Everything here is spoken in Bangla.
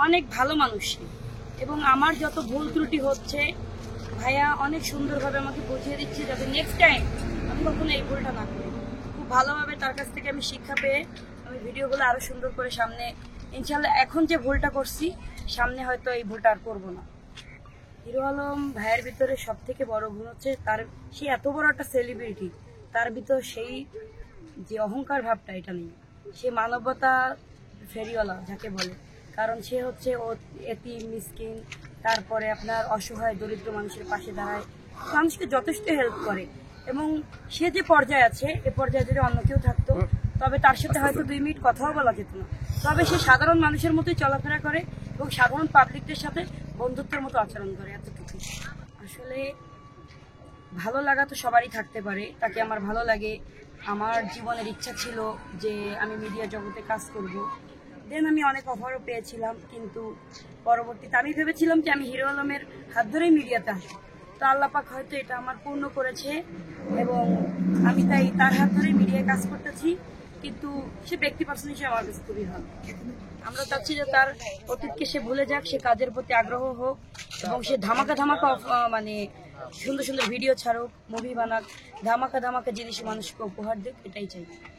অনেক ভালো মানুষ এবং আমার যত ভুল ত্রুটি হচ্ছে ভাইয়া অনেক সুন্দরভাবে আমাকে বুঝিয়ে দিচ্ছে যাতে নেক্সট টাইম আমি কখনো এই ভুলটা না করি। খুব ভালোভাবে তার কাছ থেকে আমি শিক্ষা পেয়ে আমি ভিডিওগুলো আরো সুন্দর করে সামনে ইনশাল্লাহ এখন যে ভুলটা করছি সামনে হয়তো এই ভুলটা আর করবো না। হিরো আলম ভাইয়ের ভিতরে সব থেকে বড় গুণ হচ্ছে তার সে এত বড় একটা সেলিব্রিটি, তার ভিতর সেই যে অহংকার ভাবটা এটা নেই। সে মানবতা ফেরিওয়ালা যাকে বলে, কারণ সে হচ্ছে ও এতিম মিসকিন, তারপরে আপনার অসহায় দরিদ্র মানুষের পাশে দাঁড়ায়, মানুষকে যথেষ্ট হেল্প করে। এবং সে যে পর্যায়ে আছে এ পর্যায়ে যদি অন্য কেউ থাকতো তবে তার সাথে হয়তো 2 মিনিট কথাও বলা যেত না। তবে সে সাধারণ মানুষের মতোই চলাফেরা করে এবং সাধারণ পাবলিকদের সাথে বন্ধুত্বের মতো আচরণ করে, এতটুকু। আসলে ভালো লাগা তো সবারই থাকতে পারে, তাকে আমার ভালো লাগে। আমার জীবনের ইচ্ছা ছিল যে আমি মিডিয়া জগতে কাজ করব। দেন আমি অনেক অফারও পেয়েছিলাম, কিন্তু পরবর্তীতে আমি ভেবেছিলাম যে আমি হিরো আলমের হাত ধরেই মিডিয়াতে আসবো। তো আল্লাহ পাক হয়তো এটা আমার পূর্ণ করেছে এবং আমি তাই তার হাত ধরেই মিডিয়ায় কাজ করতেছি। কিন্তু সে ব্যক্তি পার্সন হিসেবে আমার কাছে খুবই ভালো। আমরা চাচ্ছি যে তার অতীতকে সে ভুলে যাক, সে কাজের প্রতি আগ্রহ হোক এবং সে ধামাকা ধামাকা মানে সুন্দর সুন্দর ভিডিও ছাড়ুক, মুভি বানাক, ধামাকা ধামাকা জিনিস মানুষকে উপহার দিক, এটাই চাই।